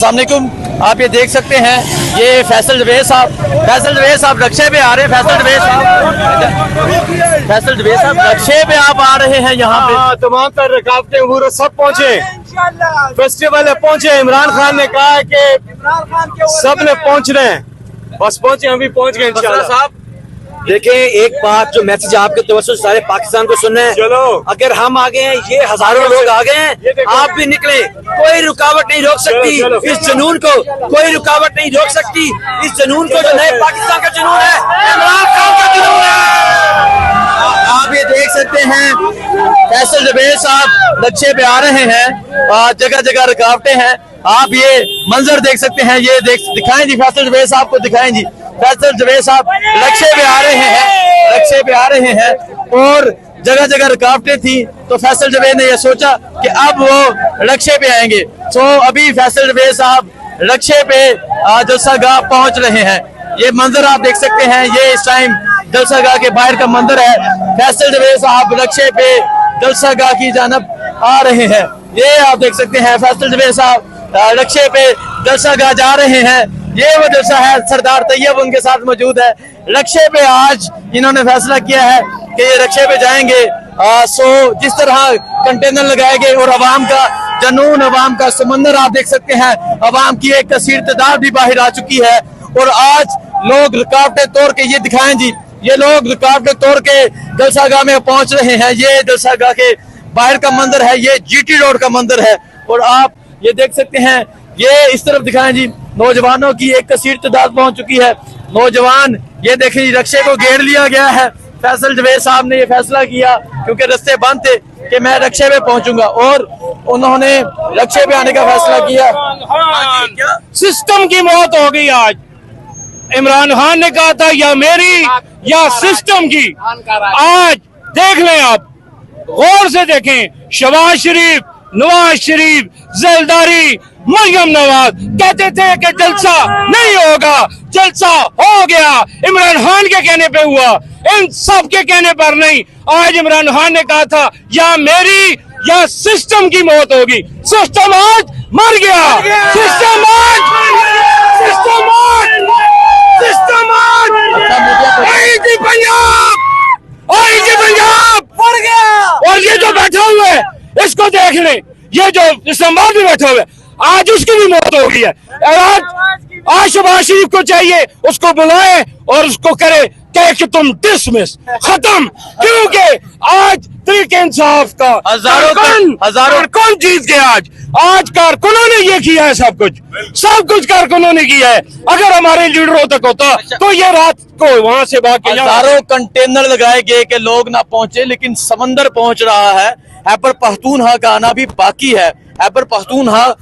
अस्सलामुअलैकुम। आप ये देख सकते हैं, ये फैसल जवेद साहब रक्शे पे आ रहे हैं। फैसल जवेद साहब रक्शे पे आप आ रहे हैं यहाँ पे। तमाम तर रकावटें अबूर सब पहुँचे, फेस्टिवल है पहुँचे। इमरान खान ने कहा है कि सब ने पहुँच रहे हैं, बस पहुँचे, हम भी पहुँच गए इंशाल्लाह। साहब देखें, एक बात जो मैसेज आपके तवज्जो सारे पाकिस्तान को सुनना है। चलो, अगर हम आ गए हैं, ये हजारों लोग आ गए हैं, आप भी निकले, कोई रुकावट नहीं रोक सकती चलो। इस जुनून को, कोई रुकावट नहीं रोक सकती इस जुनून को। जो नए पाकिस्तान का जुनून है, इमरान खान का जुनून है। आप ये देख सकते हैं, फैसल जवेद साहब रक्शे पे आ रहे हैं, जगह जगह रुकावटें हैं। आप ये मंजर देख सकते हैं, ये दिखाएं जी, फैसल जवेद साहब को दिखाएं जी। फैसल जवेद साहब रक्शे पे आ रहे हैं और जगह जगह रुकावटें थी, तो फैसल जवेद ने यह सोचा कि अब वो रक्शे पे आएंगे। तो अभी फैसल जवेद साहब रक्शे पे जलसागाह पहुंच रहे हैं। ये मंजर आप देख सकते हैं, ये इस टाइम जलसागाह के बाहर का मंजर है। फैसल जवेद साहब रक्शे पे जलसागाह की जानब आ रहे हैं। ये आप देख सकते हैं, फैसल जवेद साहब रक्शे पे जलसागाह जा रहे हैं। ये वो जलसा है, सरदार तैयब उनके साथ मौजूद है। रक्शे पे आज इन्होंने फैसला किया है कि ये रक्शे पे जाएंगे। सो जिस तरह कंटेनर लगाए गए और अवाम का जनून, अवाम का समंदर आप देख सकते हैं। अवाम की एक कसीर तादाद भी बाहर आ चुकी है और आज लोग रुकावटें तोड़ के, ये दिखाएं जी, ये लोग रुकावटें तोड़ के जलसागाह में पहुंच रहे हैं। ये जलसागाह के बाहर का मंदिर है, ये जीटी रोड का मंदिर है और आप ये देख सकते हैं। ये इस तरफ दिखाएं जी, नौजवानों की एक कसीर तादाद पहुंच चुकी है। नौजवान ये देखें जी, रक्शे को घेर लिया गया है। फैसल जवेद साहब ने ये फैसला किया क्योंकि रास्ते बंद थे कि मैं रक्शे पे पहुंचूंगा और उन्होंने रक्शे पे आने का फैसला किया। सिस्टम की मौत हो गई आज। इमरान खान ने कहा था या मेरी या सिस्टम की। आज देख लें, आप गौर से देखें, शहबाज शरीफ, नवाज शरीफ, जरदारी, मरियम नवाज कहते थे कि जलसा नहीं होगा, जलसा हो गया। इमरान खान के कहने पे हुआ, इन सब के कहने पर नहीं। आज इमरान खान ने कहा था या मेरी या सिस्टम की मौत होगी। सिस्टम आज मर गया, सिस्टम आज पंजाब मर गया। और ये जो बैठा हुआ है, इसको देख ले, ये जो इस्लामाबाद में बैठा हुआ है, आज उसकी भी मौत हो गई है। आज शहबाज शरीफ को चाहिए उसको बुलाए और उसको करे कि तुम डिसमिस, खत्म, क्योंकि आज तरीके इंसाफ का हजारों कौन जीत गया। आज कारकुनों ने ये किया है, सब कुछ कारकुनों ने किया है। अगर हमारे लीडरों तक होता तो ये रात को वहां से भाग के हजारों कंटेनर लगाए गए कि लोग ना पहुंचे, लेकिन समंदर पहुंच रहा है। खैबर पख्तूनख्वा का आना भी बाकी है। खैबर पख्तूनख्वा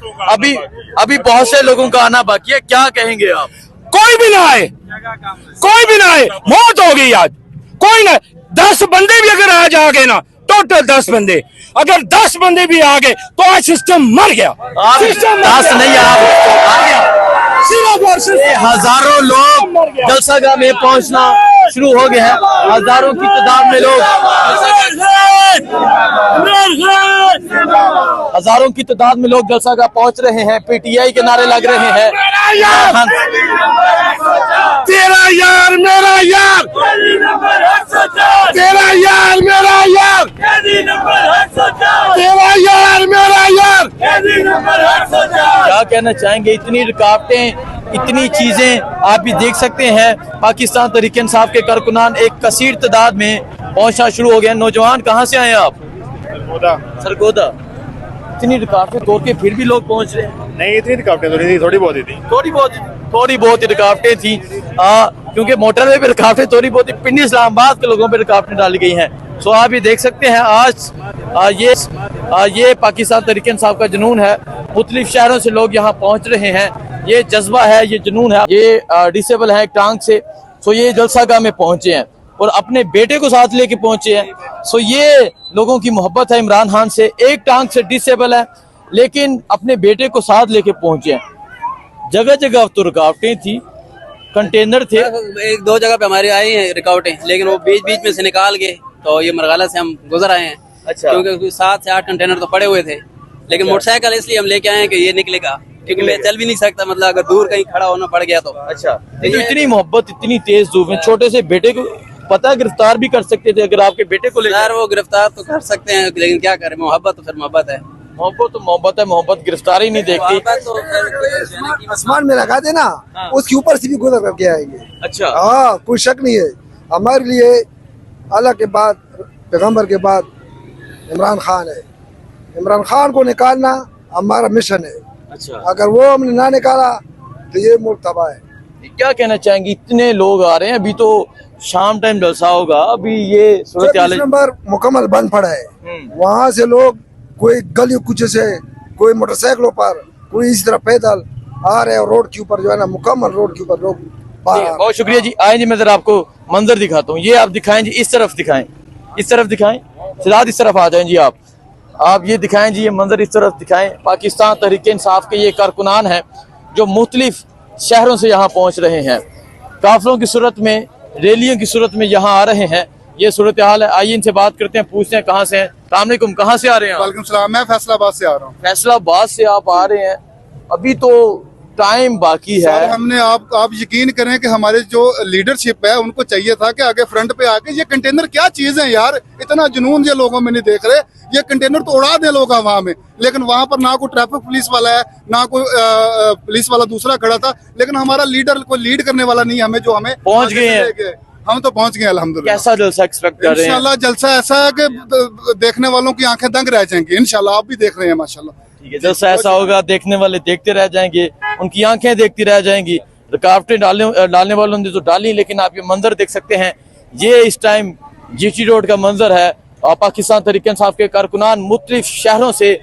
अभी बहुत से लोगों का आना बाकी है। क्या कहेंगे आप? कोई भी ना आए, कोई भी ना आए, मौत हो गई आज। कोई ना, 10 बंदे भी अगर आज आ गए ना, टोटल 10 बंदे, अगर 10 बंदे भी आ गए तो आज सिस्टम मर गया। सिस्टम 10 नहीं, हजारों लोग जलसागाह में पहुंचना शुरू हो गया है। हजारों की तादाद में लोग जलसागाह पहुंच रहे हैं। पीटीआई के नारे लग रहे हैं। तेरा यार मेरा यार, तेरा यार मेरा यार, तेरा यार मेरा यार। क्या कहना चाहेंगे? इतनी रुकावटें, इतनी चीजें आप भी देख सकते हैं। पाकिस्तान तहरीक इंसाफ के कारकुनान एक कसीर तादाद में पहुंचना शुरू हो गया। नौजवान कहाँ से आए आप? सरगोदा। इतनी रुकावटें तोड़ के फिर भी लोग पहुंच रहे हैं। नहीं, इतनी रुकावटें थोड़ी बहुत ही थी, थोड़ी बहुत रुकावटें थी, क्योंकि मोटरवे पे रुकावटें थोड़ी बहुत, पिंडी इस्लामाबाद के लोगों पे रुकावटें डाली गई हैं। सो आप ये देख सकते हैं, आज ये पाकिस्तान तहरीक इंसाफ का जुनून है। मुख्तलिफ शहरों से लोग यहाँ पहुँच रहे हैं। ये जज्बा है, ये जुनून है। ये डिसेबल है टांग से, सो ये जलसागाह में पहुंचे हैं और अपने बेटे को साथ लेके पहुंचे हैं। सो ये लोगों की मोहब्बत है इमरान खान से। एक टांग से डिसेबल है लेकिन अपने बेटे को साथ लेके पहुंचे हैं। जगह जगह तो रुकावटें थी, कंटेनर थे। 1-2 जगह पे हमारी आई हैं रुकावटें, लेकिन वो बीच में से निकाल के तो ये मरगला से हम गुजर आए हैं। अच्छा। क्योंकि 7 से 8 कंटेनर तो पड़े हुए थे, लेकिन मोटरसाइकिल इसलिए हम लेके आए हैं कि ये निकलेगा क्योंकि मैं चल भी नहीं सकता, मतलब अगर दूर कहीं खड़ा होना पड़ गया तो। अच्छा, तो इतनी मोहब्बत, इतनी तेज धूप में छोटे से बेटे को पता है गिरफ्तार भी कर सकते थे अगर आपके बेटे को ले यार वो गिरफ्तार तो कर सकते हैं, लेकिन क्या करें, मोहब्बत तो फिर मोहब्बत है। मोहब्बत तो मोहब्बत है, मोहब्बत गिरफ्तारी नहीं देखती। मोहब्बत तो फिर आसमान में लगा देना, उसके ऊपर से भी गुजर करके आएंगे। अच्छा, हाँ, कोई शक नहीं है। हमारे लिए अल्लाह के बाद, पैगंबर के बाद इमरान खान है। इमरान खान को निकालना हमारा मिशन है। अच्छा, अगर वो हमने ना निकाला तो ये मुल्क तबाह है। क्या कहना चाहेंगे? इतने लोग आ रहे हैं, अभी तो शाम टाइम जलसा होगा, अभी ये सूरत 24 नंबर मुकम्मल बंद पड़ा है। वहाँ से लोग कोई गली कुछ से, कोई मोटरसाइकिलों पर, कोई इस तरह पैदल आ रहे हैं। रोड के ऊपर जो है ना, मुकम्मल रोड के ऊपर लोग बाहर आ रहे हैं। बहुत शुक्रिया जी। आए जी, मैं जरा आपको मंजर दिखाता हूँ। ये आप दिखाएं जी, इस तरफ दिखाएं, इस तरफ दिखाएं, सिराज इस तरफ आ जाएं जी। आप ये दिखाएं जी, ये मंजर इस तरफ दिखाएं। पाकिस्तान तहरीक इंसाफ के ये कारकुनान हैं जो मुख्तलिफ शहरों से यहाँ पहुँच रहे हैं, काफिलों की सूरत में, रैलियों की सूरत में यहाँ आ रहे हैं। ये सूरत हाल है। आइए इनसे बात करते हैं, पूछते हैं कहाँ से हैं। अस्सलाम वालेकुम, कहाँ से आ रहे हैं? वालेकुम सलाम, मैं फैसलाबाद से आ रहा हूँ। फैसलाबाद से आप आ रहे हैं, अभी तो टाइम बाकी सर, है। हमने आप यकीन करें कि हमारे जो लीडरशिप है उनको चाहिए था कि आगे फ्रंट पे आके ये कंटेनर क्या चीज है यार, इतना जुनून ये लोगों में नहीं देख रहे। ये कंटेनर तो उड़ा दे लोग हवा में, लेकिन वहाँ पर ना कोई ट्रैफिक पुलिस वाला है, ना कोई पुलिस वाला दूसरा खड़ा था, लेकिन हमारा लीडर कोई लीड करने वाला नहीं, हमें जो हमें पहुंच गए हैं। हम तो पहुंच गए अल्हम्दुलिल्लाह। कैसा जलसा एक्सपेक्ट कर रहे हैं? इंशाल्लाह जलसा ऐसा है कि देखने वालों की आंखें दंग रह जाएंगी। इंशाल्लाह आप भी देख रहे हैं माशाल्लाह। ठीक है, जलसा ऐसा होगा, देखने वाले देखते रह जाएंगे, उनकी आंखें देखती रह जाएंगी। रुकावटें डालने वालों ने तो डाली, लेकिन आप ये मंजर देख सकते हैं। ये इस टाइम जीटी रोड का मंजर है और पाकिस्तान तहरीक इंसाफ के कारकुनान मुख्तलिफ शहरों से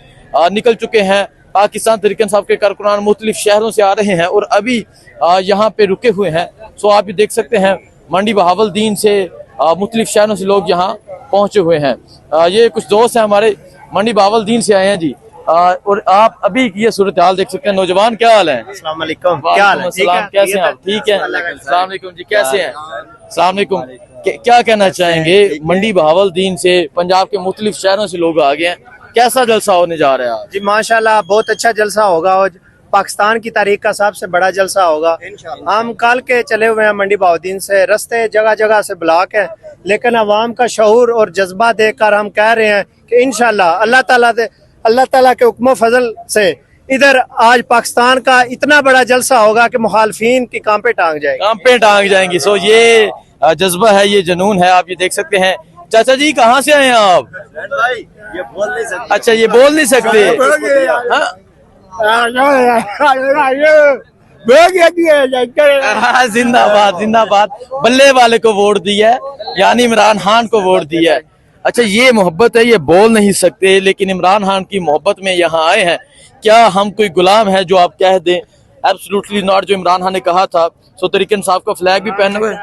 निकल चुके हैं। पाकिस्तान तहरीक इंसाफ के कारकुनान मुख्तलिफ शहरों से आ रहे हैं और अभी यहाँ पे रुके हुए हैं। सो आप ये देख सकते हैं, मंडी बहावलदीन से मुख्तलिफ शहरों से लोग यहाँ पहुंचे हुए हैं। ये कुछ दोस्त हैं हमारे, मंडी बहावलदीन से आए हैं जी। और आप अभी ये सूरत हाल देख सकते हैं। नौजवान, क्या हाल है? अस्सलाम वालेकुम, क्या हाल है? कैसे हैं आप? ठीक है, अस्सलाम वालेकुम जी, कैसे हैं? अस्सलाम वालेकुम। क्या कहना चाहेंगे? मंडी बहावलदीन से पंजाब के मुख्तलिफ शहरों से लोग आ गए हैं, कैसा जलसा होने जा रहा है? जी माशाल्लाह, बहुत अच्छा जलसा होगा और पाकिस्तान की तारीख का सबसे बड़ा जलसा होगा। हम कल के चले हुए हैं मंडी बहावलदीन से, रास्ते जगह जगह से ब्लॉक है, लेकिन अवाम का शऊर और जज्बा देखकर हम कह रहे हैं कि इंशाल्लाह अल्लाह ताला के हुक्म फजल से इधर आज पाकिस्तान का इतना बड़ा जलसा होगा कि मुखालफीन की कांपे टांग जाएगी, कांपे टांग जाएंगी। सो ये जज्बा है, ये जुनून है, आप ये देख सकते हैं। चाचा जी, कहाँ से आए हैं आप? ये बोल नहीं सकते। अच्छा, ये बोल नहीं सकते। हाँ, जिंदाबाद जिंदाबाद। बल्ले वाले को वोट दिया है, यानी इमरान खान को वोट दिया है। अच्छा, ये मोहब्बत है, ये बोल नहीं सकते, लेकिन इमरान खान की मोहब्बत में यहाँ आए हैं। क्या हम कोई गुलाम है जो आप कह दें? Absolutely not. जो इमरान खान ने कहा था, सो तहरीक इंसाफ का फ्लैग भी पहने हुए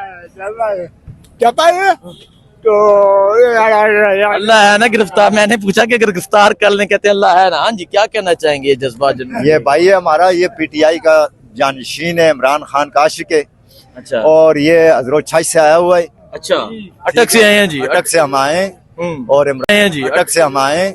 तो अल्लाह है ना गिरफ्तार। मैंने पूछा कि गिरफ्तार कर लें, कहते हैं अल्लाह है ना। हाँ जी, क्या कहना चाहेंगे? ये जज्बा ये भाई है हमारा, ये पीटीआई का जानशीन है, इमरान खान का आशिक है। अच्छा, और ये हजरत छाई से आया हुआ है। अच्छा, अटक से आए हैं जी। अटक से हम आए और अटक से हम आए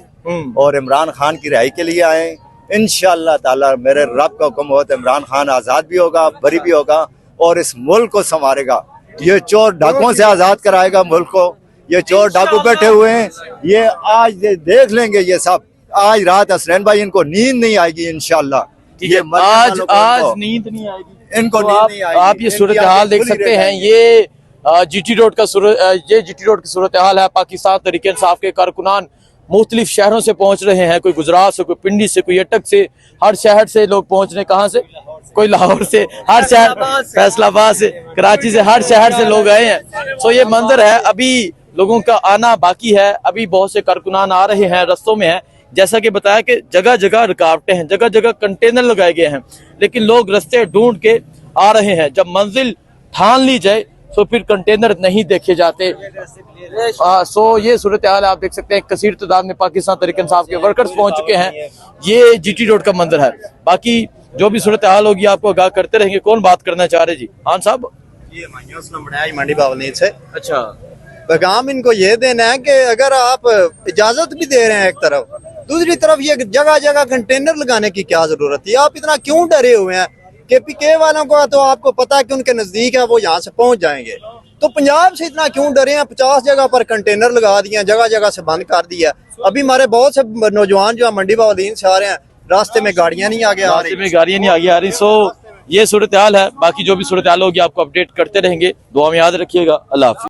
और इमरान खान की रिहाई के लिए आए। इंशाअल्लाह ताला मेरे रब का हुक्म हो तो इमरान खान आजाद भी होगा, बरी भी होगा और इस मुल्क को संवारेगा। ये चोर डाकुओं से आजाद कराएगा मुल्क को। ये चोर डाकू बैठे हुए हैं, ये आज देख लेंगे। ये सब आज रात हसनैन भाई इनको नींद नहीं आएगी इंशाअल्लाह। ये आज नींद नहीं आएगी इनको, तो नींद नहीं आएगी। आप ये सूरत हाल देख सकते हैं। ये जीटी रोड की सूरत हाल है। पाकिस्तान तहरीक इंसाफ के कारकुनान मुख्तलिफ शहरों से पहुंच रहे हैं। कोई गुजरात से, कोई पिंडी से, कोई अटक से, हर शहर से लोग पहुंच रहे हैं। कहाँ से? कोई लाहौर से, हर शहर, फैसलाबाद से, कराची से, हर शहर से लोग आए हैं। सो ये मंजर है, अभी लोगों का आना बाकी है। अभी बहुत से कारकुनान आ रहे हैं, रस्तों में है। जैसा कि बताया कि जगह जगह रुकावटें हैं, जगह जगह कंटेनर लगाए गए हैं, लेकिन लोग रास्ते ढूंढ के आ रहे हैं। जब मंजिल ठान ली जाए तो फिर कंटेनर नहीं देखे जाते। सो ये सूरत हाल आप देख सकते हैं। कसीर तादाद में पाकिस्तान तहरीक इंसाफ के वर्कर्स पहुंच चुके हैं। ये जीटी रोड का मंजर है। बाकी जो भी सूरत हाल होगी आपको आगाह करते रहेंगे। कौन बात करना चाह रहे जी? खान साहब, ये मंडी बहावलदीन से। अच्छा, पैगाम इनको ये देना है कि अगर आप इजाजत भी दे रहे हैं एक तरफ, दूसरी तरफ ये जगह जगह कंटेनर लगाने की क्या जरूरत है? आप इतना क्यों डरे हुए हैं? KPK वालों को तो आपको पता है कि उनके नजदीक है, वो यहाँ से पहुंच जाएंगे। तो पंजाब से इतना क्यों डरे हैं? 50 जगह पर कंटेनर लगा दिए, जगह जगह से बंद कर दिया। अभी हमारे बहुत से नौजवान जो मंडी बाउद्दीन से आ रहे हैं, रास्ते में गाड़ियां नहीं आगे आ रही, में गाड़ियां नहीं आगे आ रही। सो ये सूरत हाल है। बाकी जो भी सूरत हाल होगी आपको अपडेट करते रहेंगे। दुआ में याद रखिएगा। अल्लाह हाफिज़।